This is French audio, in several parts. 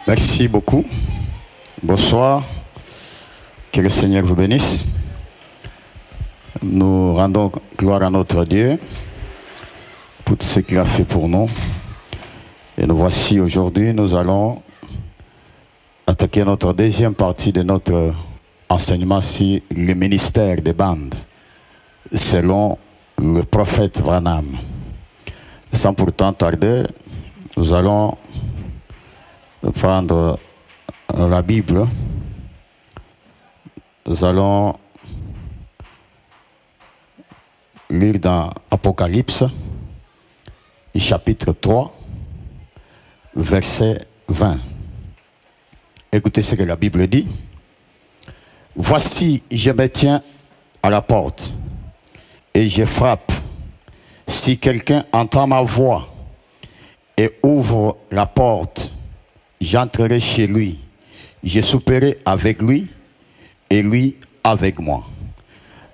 Merci beaucoup. Bonsoir. Que le Seigneur vous bénisse. Nous rendons gloire à notre Dieu pour tout ce qu'il a fait pour nous. Et nous voici aujourd'hui, nous allons attaquer notre deuxième partie de notre enseignement sur le ministère des bandes, selon le prophète Branham. Sans pourtant tarder, nous allons prendre la Bible. Nous allons lire dans Apocalypse, chapitre 3, verset 20. Écoutez ce que la Bible dit. Voici, je me tiens à la porte et je frappe. Si quelqu'un entend ma voix et ouvre la porte, j'entrerai chez lui. Je souperai avec lui et lui avec moi.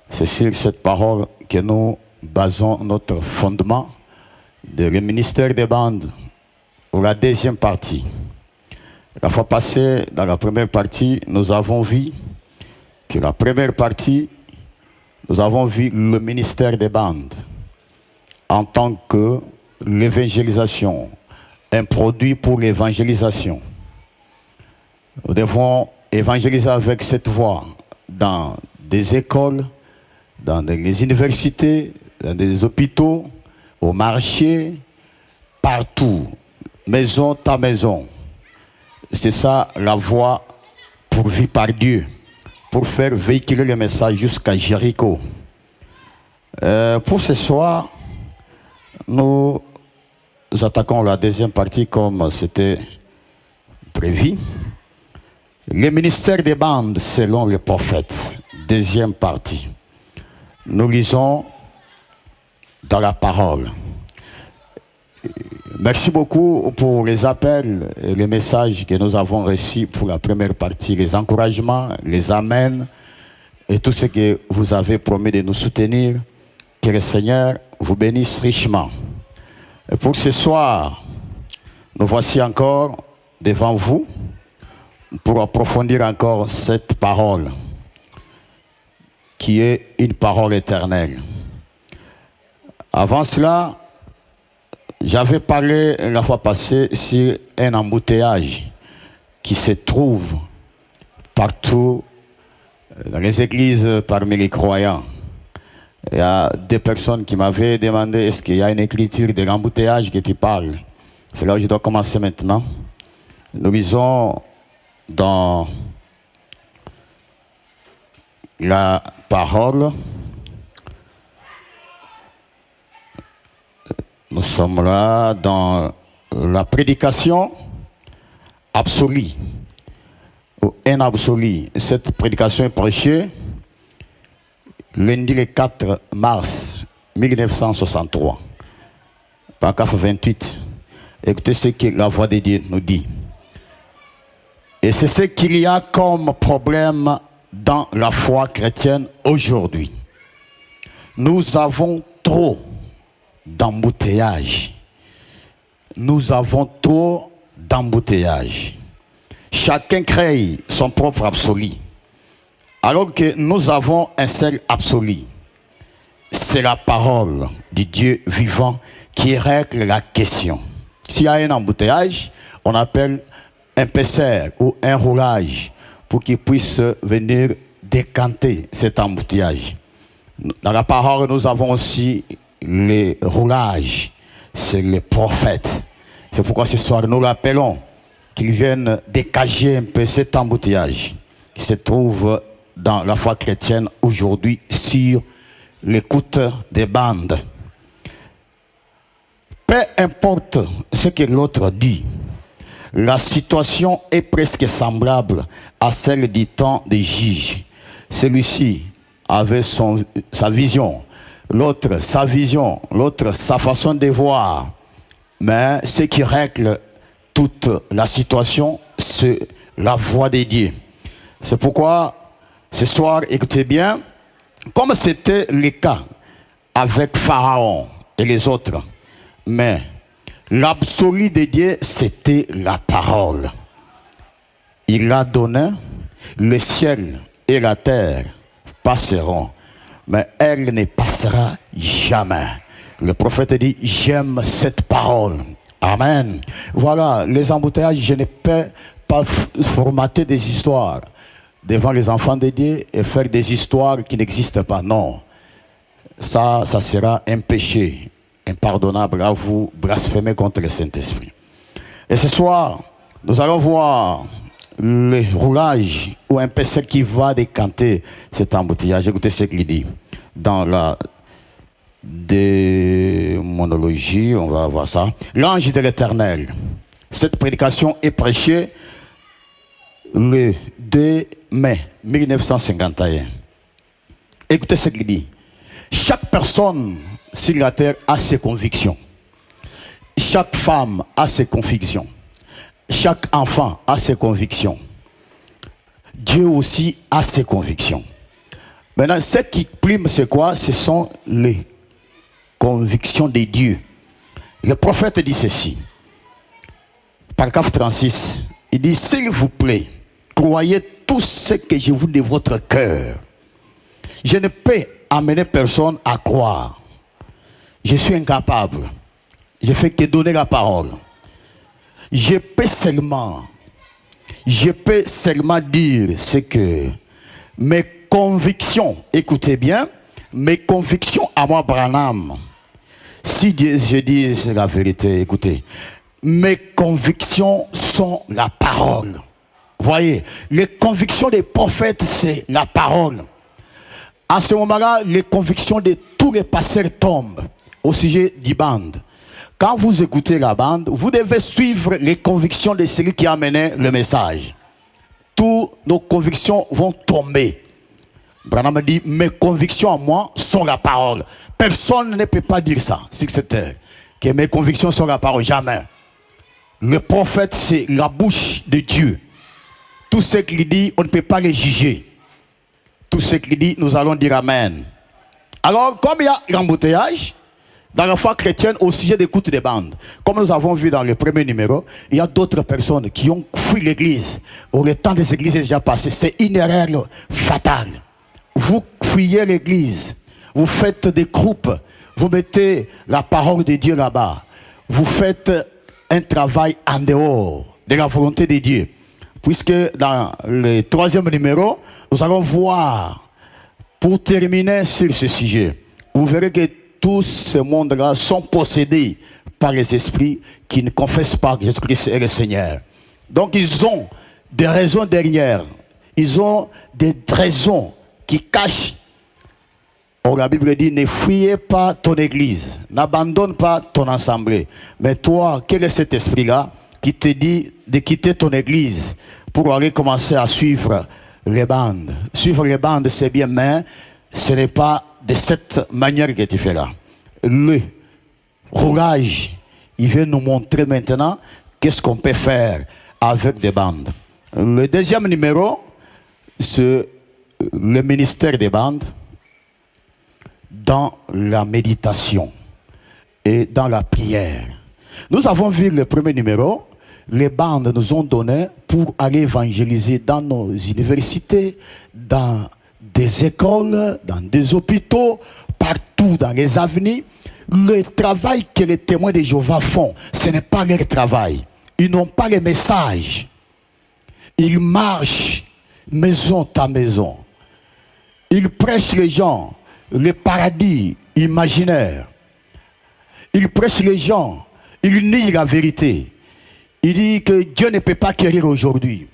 C'est sur cette parole que nous basons notre fondement de le ministère des bandes pour la deuxième partie. La fois passée, dans la première partie, nous avons vu que la première partie, nous avons vu le ministère des bandes en tant que l'évangélisation, un produit pour l'évangélisation. Nous devons évangéliser avec cette voie dans des écoles, dans les universités, dans des hôpitaux, au marché, partout, maison à maison. C'est ça la voie pourvue par Dieu, pour faire véhiculer le message jusqu'à Jéricho. Pour ce soir, nous attaquons la deuxième partie comme c'était prévu. Le ministère des bandes selon le prophète, deuxième partie. Nous lisons dans la parole. Merci beaucoup pour les appels et les messages que nous avons reçus pour la première partie, les encouragements, les amens et tout ce que vous avez promis de nous soutenir. Que le Seigneur vous bénisse richement. Et pour ce soir, nous voici encore devant vous pour approfondir encore cette parole qui est une parole éternelle. Avant cela, j'avais parlé la fois passée sur un embouteillage qui se trouve partout dans les églises parmi les croyants. Il y a des personnes qui m'avaient demandé est-ce qu'il y a une écriture de l'embouteillage que tu parles. C'est là où je dois commencer maintenant. Nous lisons dans la parole. Nous sommes là dans la prédication absolue, ou un absolu. Cette prédication est prêchée lundi le 4 mars 1963, paragraphe 28. Écoutez ce que la voix de Dieu nous dit. Et c'est ce qu'il y a comme problème dans la foi chrétienne aujourd'hui. Nous avons trop d'embouteillage. Nous avons trop d'embouteillage. Chacun crée son propre absolu. Alors que nous avons un seul absolu. C'est la parole du Dieu vivant qui règle la question. S'il y a un embouteillage, on appelle un pesseur ou un roulage pour qu'il puisse venir décanter cet embouteillage. Dans la parole, nous avons aussi les roulages. C'est les prophètes. C'est pourquoi ce soir, nous l'appelons qu'ils viennent décager un peu cet embouteillage qui se trouve dans la foi chrétienne aujourd'hui sur l'écoute des bandes. Peu importe ce que l'autre dit, la situation est presque semblable à celle du temps des juges. Celui-ci avait sa vision, l'autre sa vision, l'autre sa façon de voir. Mais ce qui règle toute la situation, c'est la voix de Dieu. C'est pourquoi, ce soir, écoutez bien, comme c'était le cas avec Pharaon et les autres, mais l'absolu de Dieu, c'était la parole. Il a donné, le ciel et la terre passeront, mais elle ne passera jamais. Le prophète dit, j'aime cette parole. Amen. Voilà, les embouteillages, je ne peux pas formater des histoires devant les enfants de Dieu et faire des histoires qui n'existent pas. Non. Ça sera un péché impardonnable à vous blasphémer contre le Saint-Esprit. Et ce soir, nous allons voir le roulage ou un peu ce qui va décanter cet embouteillage. Écoutez ce qu'il dit dans la démonologie, on va voir ça. L'ange de l'Éternel. Cette prédication est prêchée le 2 mai 1951. Écoutez ce qu'il dit. Chaque personne sur la terre a ses convictions. Chaque femme a ses convictions. Chaque enfant a ses convictions. Dieu aussi a ses convictions. Maintenant, ce qui prime, c'est quoi? Ce sont les convictions de Dieu. Le prophète dit ceci. Paragraphe 36. Il dit, s'il vous plaît, croyez tout ce que je vous dis de votre cœur. Je ne peux amener personne à croire. Je suis incapable. Je fais que donner la parole. Je peux seulement dire ce que mes convictions, écoutez bien, mes convictions à moi, Branham, si je dis la vérité, écoutez, mes convictions sont la parole. Voyez, les convictions des prophètes, c'est la parole. À ce moment-là, les convictions de tous les pasteurs tombent au sujet du bande. Quand vous écoutez la bande, vous devez suivre les convictions de celui qui a amené le message. Toutes nos convictions vont tomber. Branham dit, mes convictions à moi sont la parole. Personne ne peut pas dire ça sur cette terre. Que mes convictions sont la parole, jamais. Le prophète, c'est la bouche de Dieu. Tout ce qu'il dit, on ne peut pas les juger. Tout ce qu'il dit, nous allons dire Amen. Alors, comme il y a l'embouteillage, dans la foi chrétienne, au sujet d'écoute des bandes, comme nous avons vu dans le premier numéro, il y a d'autres personnes qui ont fui l'église. Le temps des églises est déjà passé. C'est une erreur fatale. Vous fuyez l'église, vous faites des groupes, vous mettez la parole de Dieu là-bas. Vous faites un travail en dehors de la volonté de Dieu. Puisque dans le troisième numéro, nous allons voir, pour terminer sur ce sujet, vous verrez que tous ces mondes-là sont possédés par les esprits qui ne confessent pas que Jésus-Christ est le Seigneur. Donc ils ont des raisons derrière. Ils ont des raisons qui cachent. Or la Bible dit, ne fuyez pas ton église. N'abandonne pas ton assemblée. Mais toi, quel est cet esprit-là qui te dit de quitter ton église pour aller commencer à suivre les bandes? Suivre les bandes, c'est bien, mais ce n'est pas de cette manière que tu fais là. Le roulage, il veut nous montrer maintenant qu'est-ce qu'on peut faire avec des bandes. Le deuxième numéro, c'est le ministère des bandes dans la méditation et dans la prière. Nous avons vu le premier numéro, les bandes nous ont donné pour aller évangéliser dans nos universités, dans des écoles, dans des hôpitaux, partout dans les avenues. Le travail que les témoins de Jéhovah font, ce n'est pas leur travail. Ils n'ont pas les messages. Ils marchent maison à maison. Ils prêchent les gens le paradis imaginaire. Ils prêchent les gens. Ils nient la vérité. Ils disent que Dieu ne peut pas guérir aujourd'hui.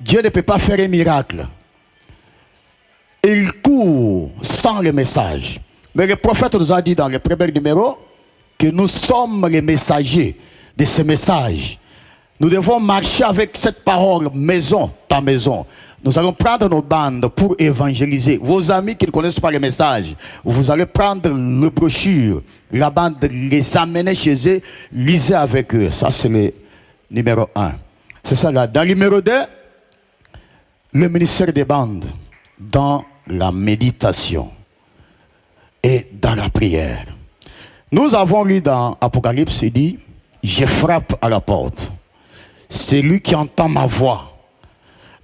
Dieu ne peut pas faire un miracle. Il court sans le message. Mais le prophète nous a dit dans le premier numéro que nous sommes les messagers de ce message. Nous devons marcher avec cette parole maison à maison. Nous allons prendre nos bandes pour évangéliser. Vos amis qui ne connaissent pas le message, vous allez prendre le brochure, la bande, les amener chez eux, lisez avec eux. Ça, c'est le numéro 1. C'est ça là. Dans le numéro 2, le ministère des bandes dans la méditation et dans la prière. Nous avons lu dans Apocalypse, il dit, je frappe à la porte. C'est lui qui entend ma voix.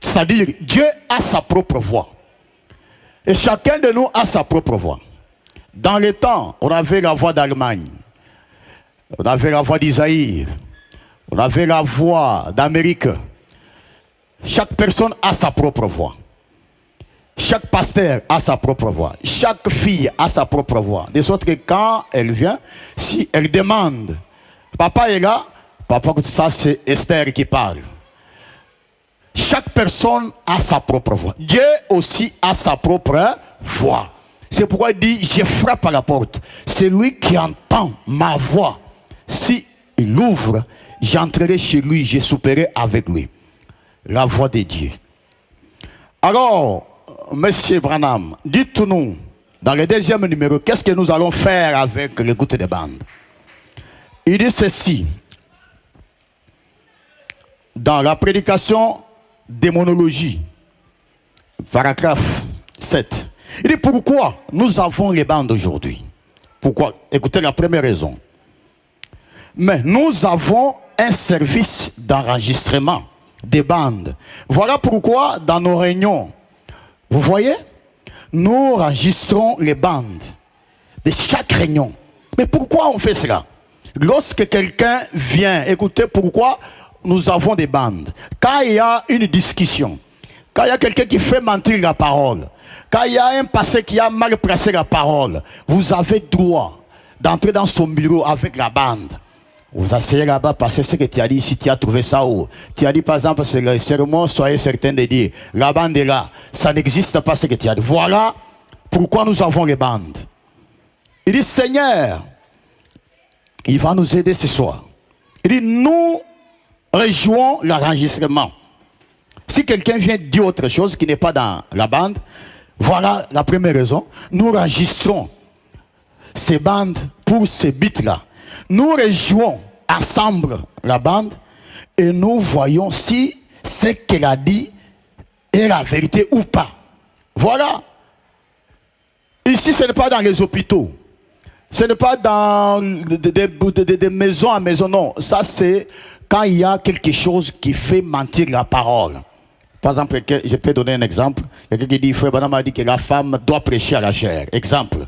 C'est-à-dire, Dieu a sa propre voix. Et chacun de nous a sa propre voix. Dans les temps, on avait la voix d'Allemagne. On avait la voix d'Isaïe. On avait la voix d'Amérique. Chaque personne a sa propre voix. Chaque pasteur a sa propre voix. Chaque fille a sa propre voix. De sorte que quand elle vient, si elle demande, papa est là, papa, ça c'est Esther qui parle. Chaque personne a sa propre voix. Dieu aussi a sa propre voix. C'est pourquoi il dit, je frappe à la porte. C'est lui qui entend ma voix. Si il ouvre, j'entrerai chez lui, je souperai avec lui. La voix de Dieu. Alors, Monsieur Branham, dites-nous, dans le deuxième numéro, qu'est-ce que nous allons faire avec l'écoute des bandes? Il dit ceci. Dans la prédication démonologie, paragraphe 7. Il dit pourquoi nous avons les bandes aujourd'hui. Pourquoi? Écoutez la première raison. Mais nous avons un service d'enregistrement des bandes. Voilà pourquoi dans nos réunions, vous voyez, nous enregistrons les bandes de chaque réunion. Mais pourquoi on fait cela? Lorsque quelqu'un vient, écoutez pourquoi nous avons des bandes. Quand il y a une discussion, quand il y a quelqu'un qui fait mentir la parole, quand il y a un passé qui a mal placé la parole, vous avez droit d'entrer dans son bureau avec la bande. Vous asseyez là-bas parce que ce que tu as dit, si tu as trouvé ça où? Tu as dit par exemple, c'est le serment, soyez certain de dire, la bande est là. Ça n'existe pas ce que tu as dit. Voilà pourquoi nous avons les bandes. Il dit, Seigneur, il va nous aider ce soir. Il dit, nous rejouons l'enregistrement. Si quelqu'un vient dire autre chose qui n'est pas dans la bande, voilà la première raison. Nous enregistrons ces bandes pour ces bits-là. Nous rejouons ensemble la bande et nous voyons si ce qu'elle a dit est la vérité ou pas. Voilà. Ici, ce n'est pas dans les hôpitaux. Ce n'est pas dans des maisons à maison. Non, ça c'est quand il y a quelque chose qui fait mentir la parole. Par exemple, je peux donner un exemple. Quelqu'un qui dit, frère Branham a dit que la femme doit prêcher à la chair. Exemple.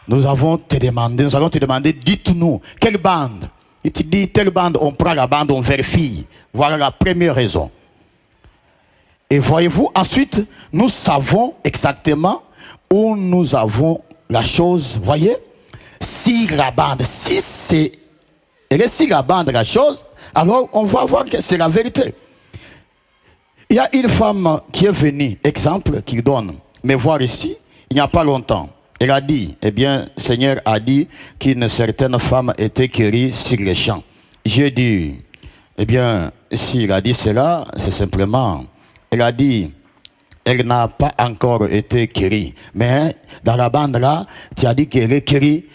Nous allons te demander, dites-nous, quelle bande? Il te dit, telle bande, on prend la bande, on vérifie. Voilà la première raison. Et voyez-vous, ensuite, nous savons exactement où nous avons la chose. Voyez? Si la bande, si la bande la chose, alors on va voir que c'est la vérité. Il y a une femme qui est venue, exemple, qui donne, mais voir ici, il n'y a pas longtemps. Elle a dit, eh bien, Seigneur a dit qu'une certaine femme était guérie sur les champs. J'ai dit, eh bien, s'il a dit cela, c'est simplement, elle a dit, elle n'a pas encore été guérie. Mais dans la bande là, tu as dit qu'elle est guérie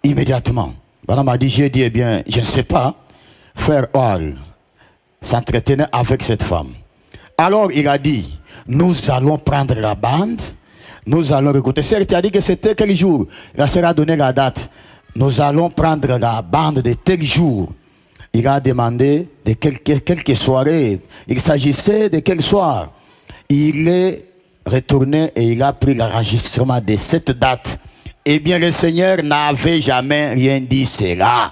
immédiatement. Madame a dit, j'ai dit, eh bien, je ne sais pas. Frère Hall s'entretenait avec cette femme. Alors il a dit, nous allons prendre la bande. Nous allons écouter. Certes, tu as dit que c'était quel jour? La sœur a donné la date. Nous allons prendre la bande de tel jour. Il a demandé de quelques soirées. Il s'agissait de quel soir? Il est retourné et il a pris l'enregistrement de cette date. Eh bien, le Seigneur n'avait jamais rien dit cela.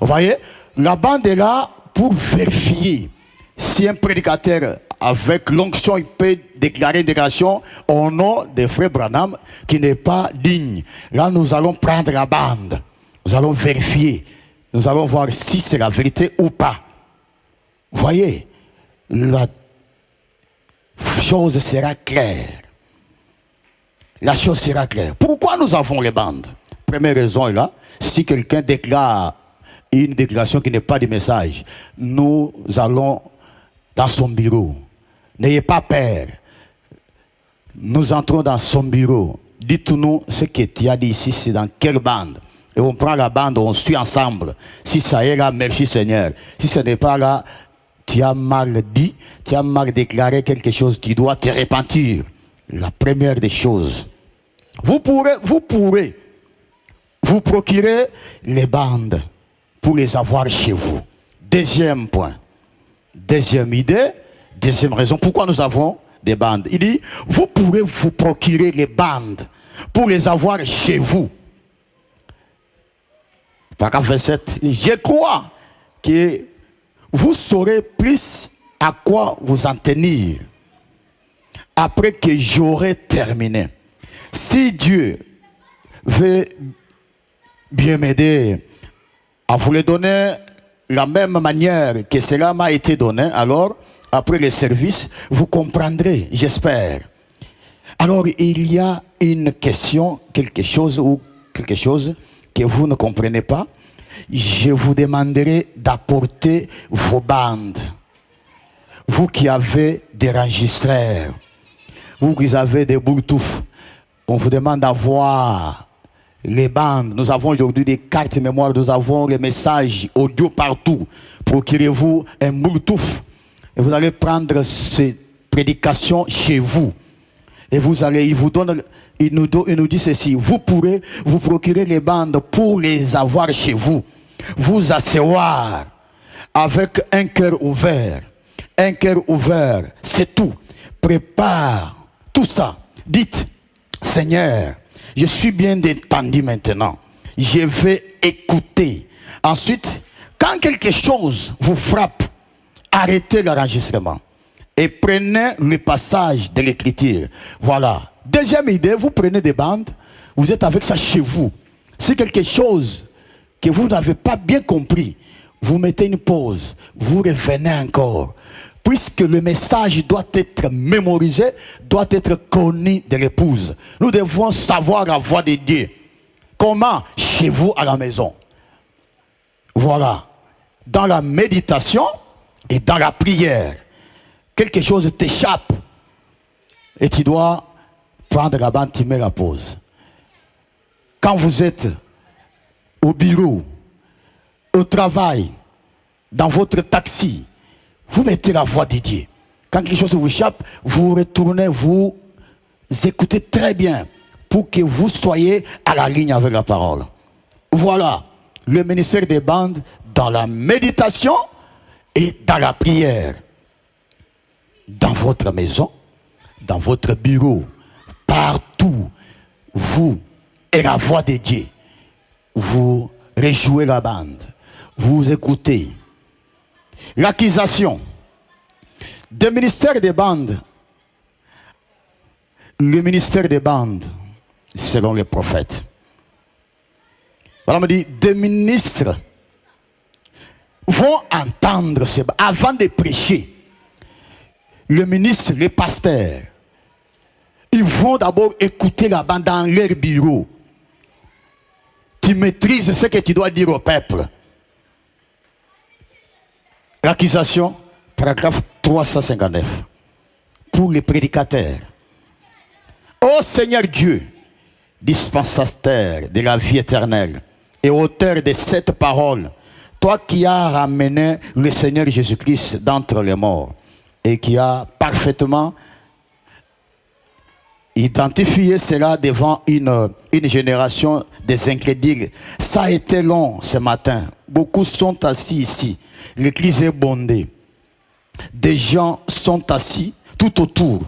Vous voyez? La bande est là pour vérifier si un prédicateur avec l'onction, il peut déclarer une déclaration au nom de frère Branham qui n'est pas digne. Là, nous allons prendre la bande. Nous allons vérifier. Nous allons voir si c'est la vérité ou pas. Vous voyez, la chose sera claire. La chose sera claire. Pourquoi nous avons les bandes? Première raison est là. Si quelqu'un déclare une déclaration qui n'est pas du message, nous allons dans son bureau. N'ayez pas peur. Nous entrons dans son bureau. Dites-nous ce que tu as dit ici, c'est dans quelle bande. Et on prend la bande, on suit ensemble. Si ça est là, merci Seigneur. Si ce n'est pas là, tu as mal dit, tu as mal déclaré quelque chose, tu dois te repentir. La première des choses. Vous pourrez vous procurer les bandes pour les avoir chez vous. Deuxième point. Deuxième idée, Deuxième raison, pourquoi nous avons des bandes. Il dit, vous pourrez vous procurer les bandes pour les avoir chez vous. Paragraphe 27, je crois que vous saurez plus à quoi vous en tenir après que j'aurai terminé. Si Dieu veut bien m'aider à vous les donner la même manière que cela m'a été donné, alors après le service, vous comprendrez, j'espère. Alors il y a une question, quelque chose que vous ne comprenez pas. Je vous demanderai d'apporter vos bandes. Vous qui avez des enregistreurs, vous qui avez des Bluetooth, on vous demande d'avoir les bandes. Nous avons aujourd'hui des cartes mémoire, nous avons les messages audio partout. Procurez-vous un Bluetooth et vous allez prendre ces prédications chez vous. Et vous allez, il nous dit ceci, vous pourrez vous procurer les bandes pour les avoir chez vous. Vous asseoir avec un cœur ouvert. Un cœur ouvert, c'est tout. Prépare tout ça. Dites, Seigneur, je suis bien entendu maintenant. Je vais écouter. Ensuite, quand quelque chose vous frappe, arrêtez l'enregistrement. Et prenez le passage de l'écriture. Voilà. Deuxième idée, vous prenez des bandes, vous êtes avec ça chez vous. Si quelque chose que vous n'avez pas bien compris, vous mettez une pause, vous revenez encore. Puisque le message doit être mémorisé, doit être connu de l'épouse. Nous devons savoir la voix de Dieu. Comment? Chez vous à la maison. Voilà. Dans la méditation et dans la prière. Quelque chose t'échappe et tu dois prendre la bande, tu mets la pause. Quand vous êtes au bureau, au travail, dans votre taxi, vous mettez la voix de Dieu. Quand quelque chose vous échappe, vous retournez, vous écoutez très bien pour que vous soyez à la ligne avec la parole. Voilà le ministère des bandes dans la méditation et dans la prière. Dans votre maison, dans votre bureau, partout, vous et la voix de Dieu, vous rejouez la bande, vous écoutez. L'accusation des ministères des bandes, le ministère des bandes, selon les prophètes. Voilà, on me dit, des ministres vont entendre ces bandes avant de prêcher. Le ministre, les pasteurs, ils vont d'abord écouter la bande dans leur bureau. Tu maîtrises ce que tu dois dire au peuple. L'accusation, paragraphe 359. Pour les prédicateurs. Ô Seigneur Dieu, dispensateur de la vie éternelle et auteur de cette parole, toi qui as ramené le Seigneur Jésus-Christ d'entre les morts, et qui a parfaitement identifié cela devant une génération des incrédules. Ça a été long ce matin. Beaucoup sont assis ici. L'église est bondée. Des gens sont assis tout autour.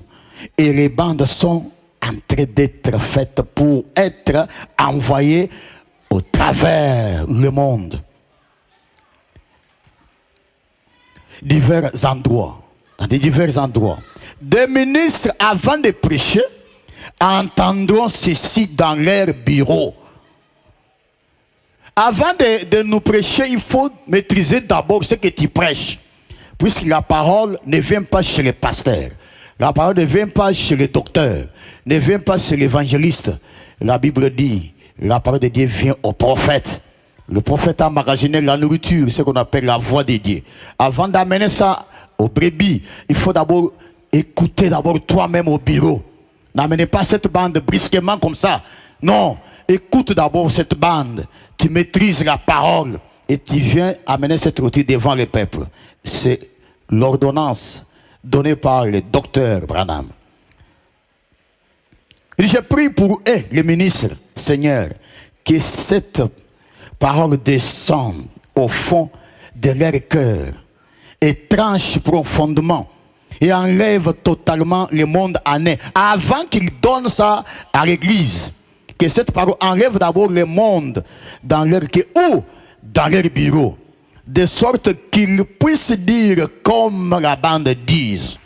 Et les bandes sont en train d'être faites pour être envoyées au travers le monde. Divers endroits. Dans des divers endroits. Des ministres, avant de prêcher, entendront ceci dans leur bureau. Avant de nous prêcher, il faut maîtriser d'abord ce que tu prêches. Puisque la parole ne vient pas chez les pasteurs. La parole ne vient pas chez les docteurs. Ne vient pas chez l'évangéliste. La Bible dit, la parole de Dieu vient au prophète. Le prophète a emmagasiné la nourriture, ce qu'on appelle la voix de Dieu. Avant d'amener ça aux brebis, il faut d'abord écouter d'abord toi-même au bureau. N'amenez pas cette bande brusquement comme ça. Non, écoute d'abord cette bande. Tu maîtrises la parole et tu viens amener cette routine devant le peuple. C'est l'ordonnance donnée par le docteur Branham. Je prie pour eux, les ministres, Seigneur, que cette parole descende au fond de leur cœur et tranche profondément et enlève totalement le monde en un. Avant qu'il donne ça à l'église, que cette parole enlève d'abord le monde dans leur ou dans leur bureau, de sorte qu'ils puissent dire comme la bande dit.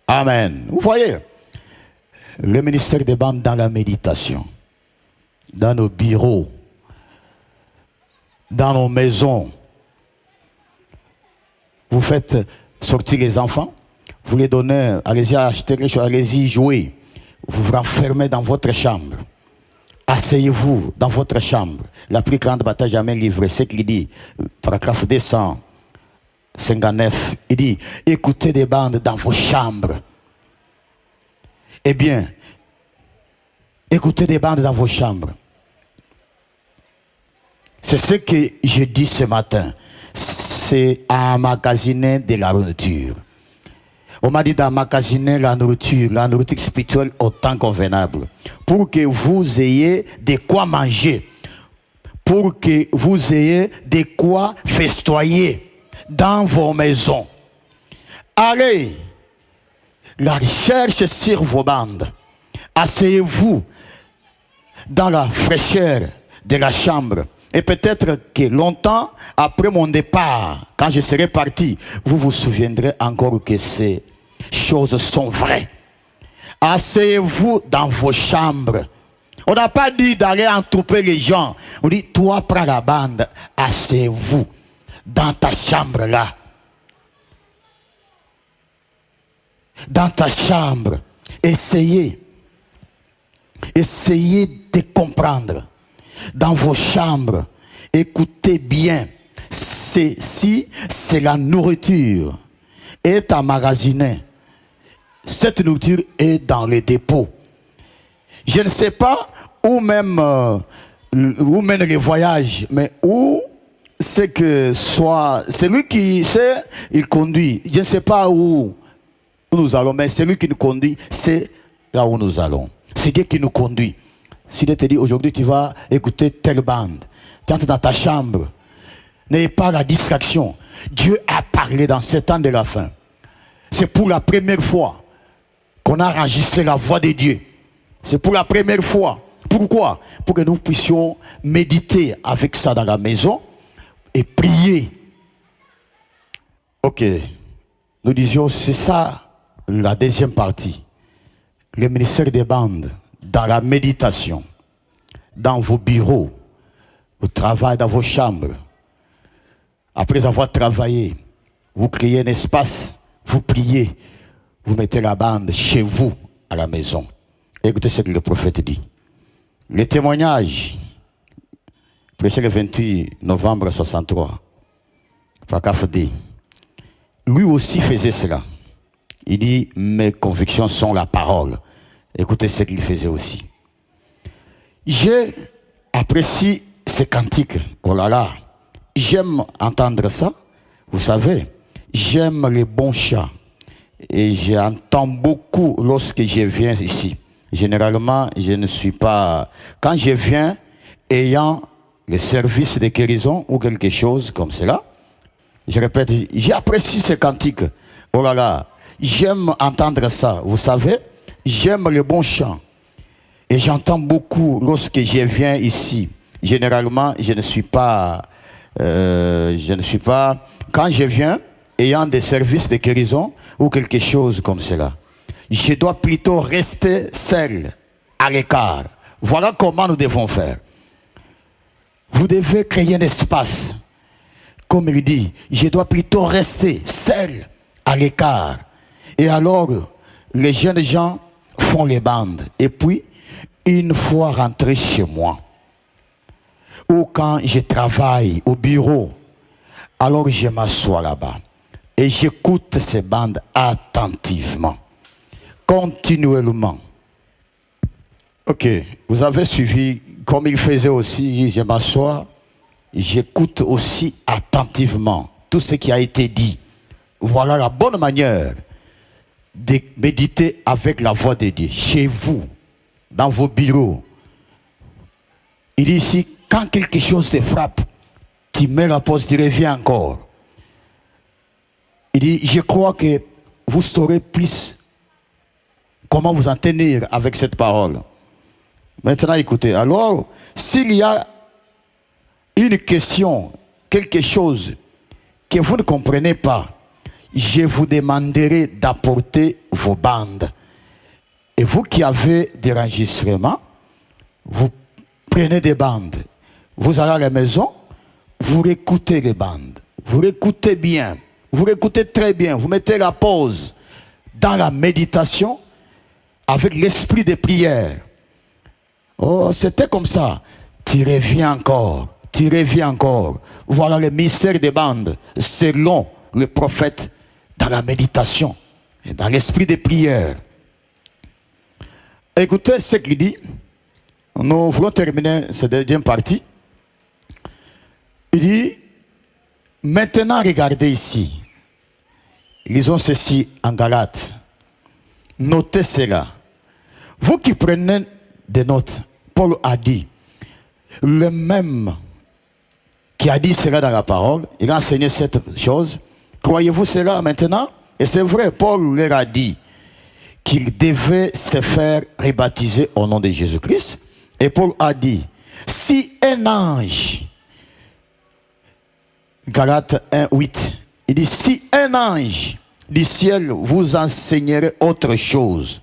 Amen. Vous voyez, le ministère des bandes dans la méditation, dans nos bureaux, dans nos maisons. Vous faites sortir les enfants, vous les donnez, allez-y acheter quelque chose, allez-y jouer. Vous vous renfermez dans votre chambre. Asseyez-vous dans votre chambre. La plus grande bataille jamais livrée, c'est qu'il dit, paragraphe 259, il dit, écoutez des bandes dans vos chambres. Eh bien, écoutez des bandes dans vos chambres. C'est ce que je dis ce matin. C'est à emmagasiner de la nourriture. On m'a dit d'emmagasiner la nourriture spirituelle au temps convenable, pour que vous ayez de quoi manger, pour que vous ayez de quoi festoyer dans vos maisons. Allez, la recherche sur vos bandes. Asseyez-vous dans la fraîcheur de la chambre. Et peut-être que longtemps après mon départ, quand je serai parti, vous vous souviendrez encore que ces choses sont vraies. Asseyez-vous dans vos chambres. On n'a pas dit d'aller entouper les gens. On dit, toi prends la bande, asseyez-vous dans ta chambre là. Dans ta chambre, essayez de comprendre. Dans vos chambres, écoutez bien. Si c'est la nourriture est emmagasinée, cette nourriture est dans les dépôts. Je ne sais pas où même où mène les voyages, mais où c'est que soit celui qui sait, il conduit. Je ne sais pas où nous allons, mais celui qui nous conduit, c'est là où nous allons. C'est Dieu qui nous conduit. S'il te dit aujourd'hui tu vas écouter telle bande, tu entres dans ta chambre, n'ayez pas la distraction. Dieu a parlé dans ce temps de la fin. C'est pour la première fois qu'on a enregistré la voix de Dieu. C'est pour la première fois. Pourquoi? Pour que nous puissions méditer avec ça dans la maison et prier. Ok, nous disions c'est ça la deuxième partie. Le ministère des bandes. Dans la méditation, dans vos bureaux, au travail, dans vos chambres. Après avoir travaillé, vous créez un espace, vous priez, vous mettez la bande chez vous, à la maison. Écoutez ce que le prophète dit. Le témoignage, prêché le 28 novembre 63, paragraphe D. Lui aussi faisait cela. Il dit, mes convictions sont la parole. Écoutez ce qu'il faisait aussi. J'apprécie ces cantiques. Oh là là. J'aime entendre ça. Vous savez, j'aime les bons chants. Et j'entends beaucoup lorsque je viens ici. Généralement, je ne suis pas... Quand je viens ayant le service de guérison ou quelque chose comme cela, je répète, j'apprécie ces cantiques. Oh là là. J'aime entendre ça. Vous savez, j'aime le bon chant. Et j'entends beaucoup lorsque je viens ici. Généralement, je ne suis pas... Quand je viens, ayant des services de guérison ou quelque chose comme cela, je dois plutôt rester seul, à l'écart. Voilà comment nous devons faire. Vous devez créer un espace. Comme il dit, je dois plutôt rester seul, à l'écart. Et alors, les jeunes gens font les bandes. Et puis, une fois rentré chez moi, ou quand je travaille au bureau, alors je m'assois là-bas et j'écoute ces bandes attentivement, continuellement. Ok, vous avez suivi comme il faisait aussi, je m'assois, j'écoute aussi attentivement tout ce qui a été dit. Voilà la bonne manière de méditer avec la voix de Dieu, chez vous, dans vos bureaux. Il dit ici, quand quelque chose te frappe, tu mets la pause, tu reviens encore. Il dit, je crois que vous vous saurez plus comment vous en tenir avec cette parole. Maintenant, écoutez. Alors, s'il y a une question, quelque chose que vous ne comprenez pas, je vous demanderai d'apporter vos bandes. Et vous qui avez des enregistrements, vous prenez des bandes. Vous allez à la maison, vous réécoutez les bandes. Vous réécoutez bien. Vous réécoutez très bien. Vous mettez la pause dans la méditation avec l'esprit de prière. Oh, c'était comme ça. Tu reviens encore. Tu reviens encore. Voilà le mystère des bandes selon le prophète dans la méditation et dans l'esprit de prière. Écoutez ce qu'il dit. Nous voulons terminer cette deuxième partie. Il dit, maintenant regardez ici. Lisons ceci en Galates. Notez cela. Vous qui prenez des notes, Paul a dit, le même qui a dit cela dans la parole, il a enseigné cette chose. Croyez-vous cela maintenant? Et c'est vrai, Paul leur a dit qu'il devait se faire rebaptiser au nom de Jésus-Christ. Et Paul a dit, si un ange, Galates 1, 8, il dit, si un ange du ciel vous enseignerait autre chose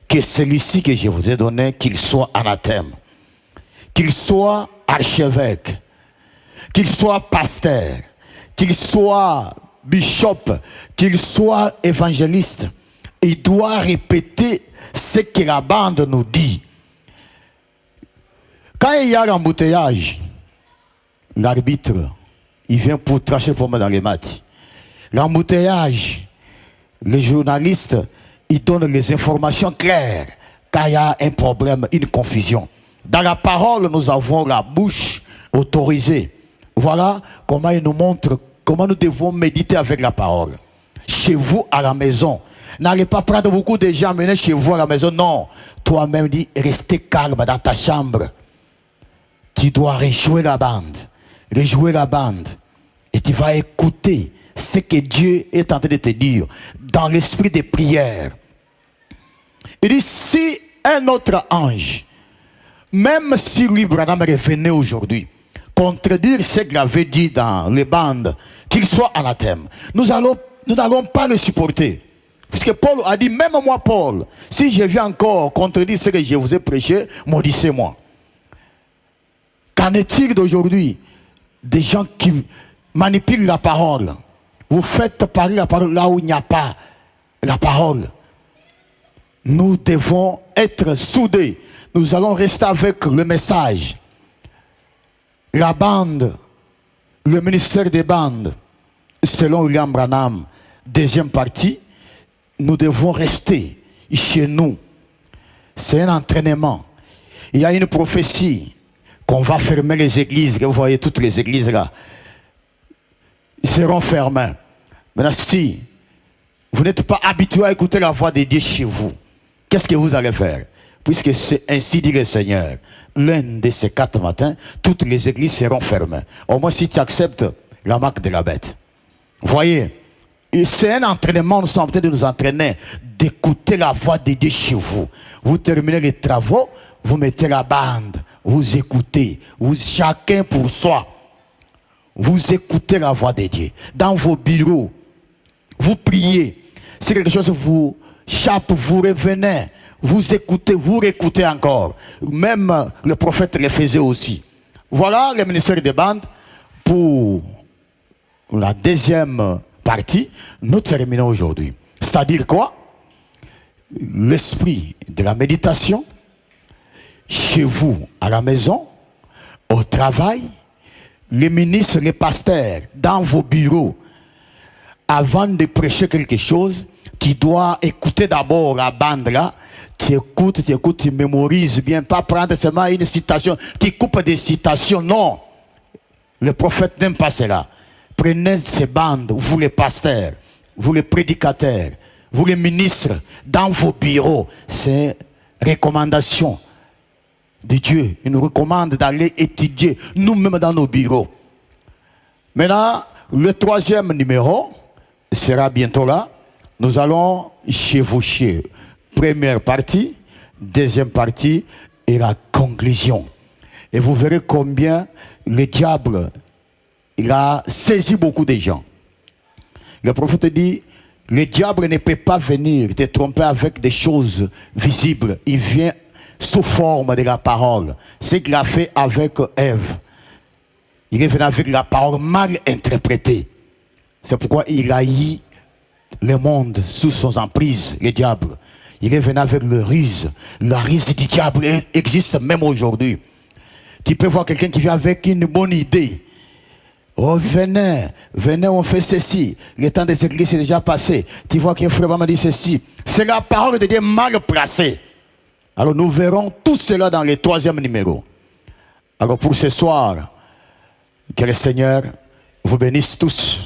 que celui-ci que je vous ai donné, qu'il soit anathème, qu'il soit archevêque, qu'il soit pasteur, qu'il soit bishop, qu'il soit évangéliste, il doit répéter ce que la bande nous dit. Quand il y a l'embouteillage, l'arbitre, il vient pour tracher pour moi dans les maths. L'embouteillage, les journalistes, ils donnent les informations claires quand il y a un problème, une confusion. Dans la parole, nous avons la bouche autorisée. Voilà comment il nous montre comment nous devons méditer avec la parole. Chez vous, à la maison. N'allez pas prendre beaucoup de gens, mener chez vous à la maison. Non. Toi-même, dis, restez calme dans ta chambre. Tu dois rejouer la bande. Rejouer la bande. Et tu vas écouter ce que Dieu est en train de te dire dans l'esprit de prière. Il dit, si un autre ange, même si lui, Branham, revenait aujourd'hui, contredire ce qu'il avait dit dans les bandes, qu'il soit anathème, nous n'allons pas le supporter. Puisque Paul a dit, même moi, Paul, si je viens encore contredire ce que je vous ai prêché, maudissez-moi. Qu'en est-il d'aujourd'hui? Des gens qui manipulent la parole. Vous faites parler la parole là où il n'y a pas la parole. Nous devons être soudés. Nous allons rester avec le message. La bande, le ministère des bandes, selon William Branham, deuxième partie, nous devons rester chez nous. C'est un entraînement. Il y a une prophétie qu'on va fermer les églises. Vous voyez toutes les églises là. Ils seront fermés. Maintenant, si vous n'êtes pas habitué à écouter la voix de Dieu chez vous, qu'est-ce que vous allez faire? Puisque c'est ainsi dit le Seigneur. L'un de ces 4 matins, toutes les églises seront fermées. Au moins si tu acceptes la marque de la bête. Voyez, c'est un entraînement, nous sommes en train de nous entraîner, d'écouter la voix de Dieu chez vous. Vous terminez les travaux, vous mettez la bande, vous écoutez, chacun pour soi. Vous écoutez la voix de Dieu. Dans vos bureaux, vous priez. Si quelque chose vous chape, vous revenez. Vous écoutez, vous réécoutez encore. Même le prophète le faisait aussi. Voilà le ministère des bandes. Pour la deuxième partie, nous terminons aujourd'hui. C'est-à-dire quoi? L'esprit de la méditation, chez vous, à la maison, au travail, les ministres, les pasteurs, dans vos bureaux, avant de prêcher quelque chose, tu dois écouter d'abord la bande là. Tu écoutes, tu mémorises bien, pas prendre seulement une citation, tu coupes des citations, non. Le prophète n'aime pas cela. Prenez ces bandes, vous les pasteurs, vous les prédicateurs, vous les ministres, dans vos bureaux. C'est recommandation de Dieu. Il nous recommande d'aller étudier nous-mêmes dans nos bureaux. Maintenant, le troisième numéro sera bientôt là. Nous allons chevaucher. Première partie, deuxième partie et la conclusion. Et vous verrez combien le diable, il a saisi beaucoup de gens. Le prophète dit, le diable ne peut pas venir te tromper avec des choses visibles. Il vient sous forme de la parole. Ce qu'il a fait avec Ève. Il est venu avec la parole mal interprétée. C'est pourquoi il a eu le monde sous son emprise, le diable. Il est venu avec le ruse. La ruse du diable existe même aujourd'hui. Tu peux voir quelqu'un qui vient avec une bonne idée. Oh, venez, on fait ceci. Le temps des églises est déjà passé. Tu vois qu'un frère m'a dit ceci. C'est la parole de Dieu mal placée. Alors nous verrons tout cela dans le 3e numéro. Alors pour ce soir, que le Seigneur vous bénisse tous.